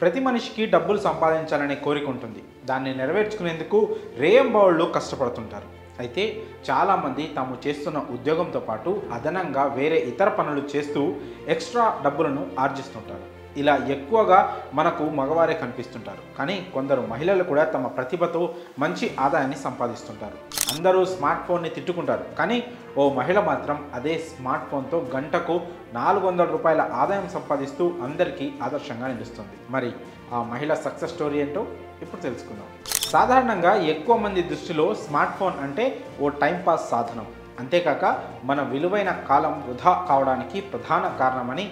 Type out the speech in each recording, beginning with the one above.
ప్రతి మనిషికి డబ్బులు సంపాదించాలనే కోరిక ఉంటుంది. దాన్ని నెరవేర్చుకునేందుకు రేయింబవళ్ళు కష్టపడుతుంటారు. అయితే చాలామంది తాము చేస్తున్న ఉద్యోగంతో పాటు అదనంగా వేరే ఇతర పనులు చేస్తూ ఎక్స్ట్రా డబ్బులను ఆర్జిస్తుంటారు. ఇలా ఎక్కువగా మనకు మగవారే కనిపిస్తుంటారు. కానీ కొందరు మహిళలు కూడా తమ ప్రతిభతో మంచి ఆదాయాన్ని సంపాదిస్తుంటారు. అందరూ స్మార్ట్ ఫోన్ని తిట్టుకుంటారు, కానీ ఓ మహిళ మాత్రం అదే స్మార్ట్ ఫోన్తో గంటకు 400 రూపాయల ఆదాయం సంపాదిస్తూ అందరికీ ఆదర్శంగా నిలుస్తుంది. మరి ఆ మహిళ సక్సెస్ స్టోరీ ఏంటో ఇప్పుడు తెలుసుకుందాం. సాధారణంగా ఎక్కువ మంది దృష్టిలో స్మార్ట్ ఫోన్ అంటే ఓ టైంపాస్ సాధనం, అంతేకాక మన విలువైన కాలం వృధా కావడానికి ప్రధాన కారణమని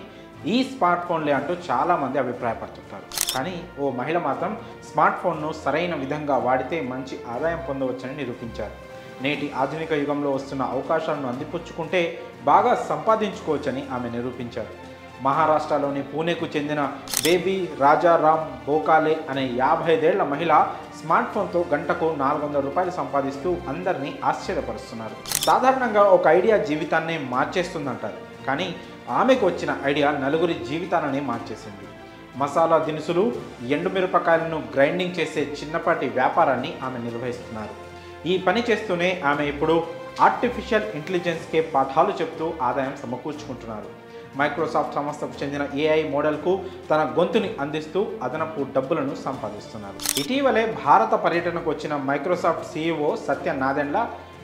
ఈ స్మార్ట్ ఫోన్లే అంటూ చాలామంది అభిప్రాయపడుతుంటారు. కానీ ఓ మహిళ మాత్రం స్మార్ట్ ఫోన్ను సరైన విధంగా వాడితే మంచి ఆదాయం పొందవచ్చని నిరూపించారు. నేటి ఆధునిక యుగంలో వస్తున్న అవకాశాలను అందిపుచ్చుకుంటే బాగా సంపాదించుకోవచ్చని ఆమె నిరూపించారు. మహారాష్ట్రలోని పూణేకు చెందిన బేబీ రాజారామ్ బోకాలే అనే 55 ఏళ్ల మహిళ స్మార్ట్ ఫోన్తో గంటకు 400 రూపాయలు సంపాదిస్తూ అందరినీ ఆశ్చర్యపరుస్తున్నారు. సాధారణంగా ఒక ఐడియా జీవితాన్నే మార్చేస్తుందంటారు, కానీ ఆమెకు వచ్చిన ఐడియా నలుగురి జీవితాలనే మార్చేసింది. మసాలా దినుసులు, ఎండుమిరపకాయలను గ్రైండింగ్ చేసే చిన్నపాటి వ్యాపారాన్ని ఆమె నిర్వహిస్తున్నారు. ఈ పని చేస్తూనే ఆమె ఇప్పుడు ఆర్టిఫిషియల్ ఇంటెలిజెన్స్కే పాఠాలు చెప్తూ ఆదాయం సమకూర్చుకుంటున్నారు. మైక్రోసాఫ్ట్ సంస్థకు చెందిన ఏఐ మోడల్కు తన గొంతుని అందిస్తూ అదనపు డబ్బులను సంపాదిస్తున్నారు. ఇటీవలే భారత పర్యటనకు వచ్చిన మైక్రోసాఫ్ట్ సీఈఓ సత్య నాదెండ్ల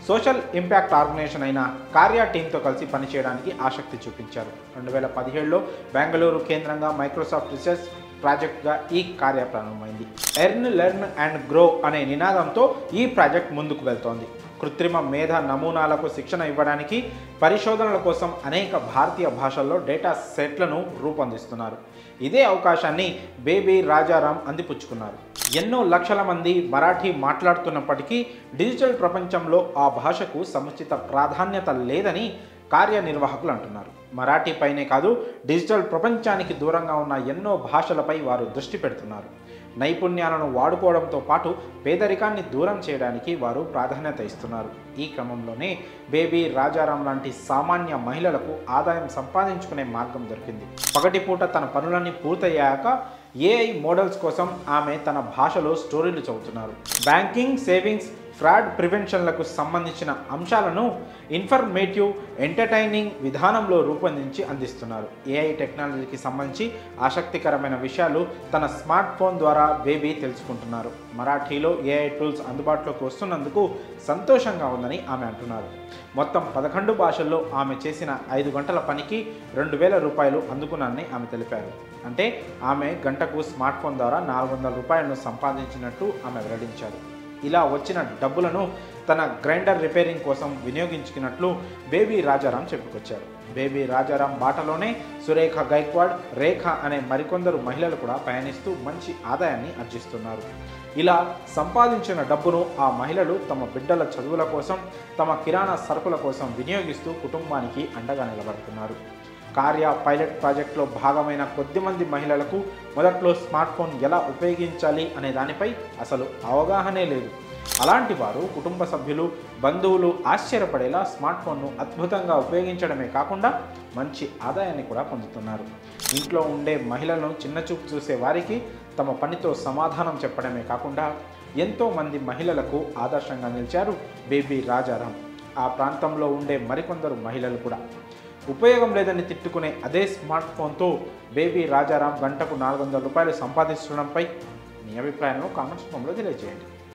సోషల్ ఇంపాక్ట్ ఆర్గనైజేషన్ అయిన కార్యా టీంతో కలిసి పనిచేయడానికి ఆసక్తి చూపించారు. 2017లో బెంగళూరు కేంద్రంగా మైక్రోసాఫ్ట్ రీసెర్చ్ ప్రాజెక్ట్గా ఈ కార్య ప్రారంభమైంది. ఎర్న్, లెర్న్ అండ్ గ్రో అనే నినాదంతో ఈ ప్రాజెక్ట్ ముందుకు వెళ్తోంది. కృత్రిమ మేధ నమూనాలకు శిక్షణ ఇవ్వడానికి పరిశోధనల కోసం అనేక భారతీయ భాషల్లో డేటా సెట్లను రూపొందిస్తున్నారు. ఇదే అవకాశాన్ని బేబీ రాజారామ్ అందిపుచ్చుకున్నారు. ఎన్నో లక్షల మంది మరాఠీ మాట్లాడుతున్నప్పటికీ డిజిటల్ ప్రపంచంలో ఆ భాషకు సముచిత ప్రాధాన్యత లేదని కార్యనిర్వాహకులు అంటున్నారు. మరాఠీ పైనే కాదు, డిజిటల్ ప్రపంచానికి దూరంగా ఉన్న ఎన్నో భాషలపై వారు దృష్టి పెడుతున్నారు. నైపుణ్యాలను వాడుకోవడంతో పాటు పేదరికాన్ని దూరం చేయడానికి వారు ప్రాధాన్యత ఇస్తున్నారు. ఈ క్రమంలోనే బేబీ రాజారాం లాంటి సామాన్య మహిళలకు ఆదాయం సంపాదించుకునే మార్గం దొరికింది. పగటిపూట తన పనులన్నీ పూర్తయ్యాక ఏఐ మోడల్స్ కోసం ఆమె తన భాషలో స్టోరీలు చెబుతున్నారు. బ్యాంకింగ్, సేవింగ్స్, ఫ్రాడ్ ప్రివెన్షన్లకు సంబంధించిన అంశాలను ఇన్ఫర్మేటివ్, ఎంటర్టైనింగ్ విధానంలో రూపొందించి అందిస్తున్నారు. ఏఐ టెక్నాలజీకి సంబంధించి ఆసక్తికరమైన విషయాలు తన స్మార్ట్ ఫోన్ ద్వారా బేబీ తెలుసుకుంటున్నారు. మరాఠీలో ఏఐ టూల్స్ అందుబాటులోకి వస్తున్నందుకు సంతోషంగా ఉందని ఆమె అంటున్నారు. మొత్తం 11 భాషల్లో ఆమె చేసిన 5 గంటల పనికి 2000 రూపాయలు అందుకున్నారని ఆమె తెలిపారు. అంటే ఆమె గంటకు స్మార్ట్ ఫోన్ ద్వారా 400 రూపాయలను సంపాదించినట్టు ఆమె వెల్లడించారు. ఇలా వచ్చిన డబ్బులను తన గ్రైండర్ రిపేరింగ్ కోసం వినియోగించుకున్నట్లు బేబీ రాజారాం చెప్పుకొచ్చారు. బేబీ రాజారాం బాటలోనే సురేఖ గైక్వాడ్, రేఖ అనే మరికొందరు మహిళలు కూడా పయనిస్తూ మంచి ఆదాయాన్ని ఆర్జిస్తున్నారు. ఇలా సంపాదించిన డబ్బును ఆ మహిళలు తమ బిడ్డల చదువుల కోసం, తమ కిరాణా సరుకుల కోసం వినియోగిస్తూ కుటుంబానికి అండగా నిలబడుతున్నారు. కార్య పైలట్ ప్రాజెక్టులో భాగమైన కొద్దిమంది మహిళలకు మొదట్లో స్మార్ట్ ఫోన్ ఎలా ఉపయోగించాలి అనే దానిపై అసలు అవగాహనే లేదు. అలాంటి వారు కుటుంబ సభ్యులు, బంధువులు ఆశ్చర్యపడేలా స్మార్ట్ ఫోన్ను అద్భుతంగా ఉపయోగించడమే కాకుండా మంచి ఆదాయాన్ని కూడా పొందుతున్నారు. ఇంట్లో ఉండే మహిళలను చిన్నచూపు చూసే వారికి తమ పనితో సమాధానం చెప్పడమే కాకుండా ఎంతోమంది మహిళలకు ఆదర్శంగా నిలిచారు బేబీ రాజారాం. ఆ ప్రాంతంలో ఉండే మరికొందరు మహిళలు కూడా. ఉపయోగం లేదని తిట్టుకునే అదే స్మార్ట్ ఫోన్తో బేబీ రాజారాం గంటకు 400 రూపాయలు సంపాదించడంపై మీ అభిప్రాయాలను కామెంట్స్ రూపంలో తెలియజేయండి.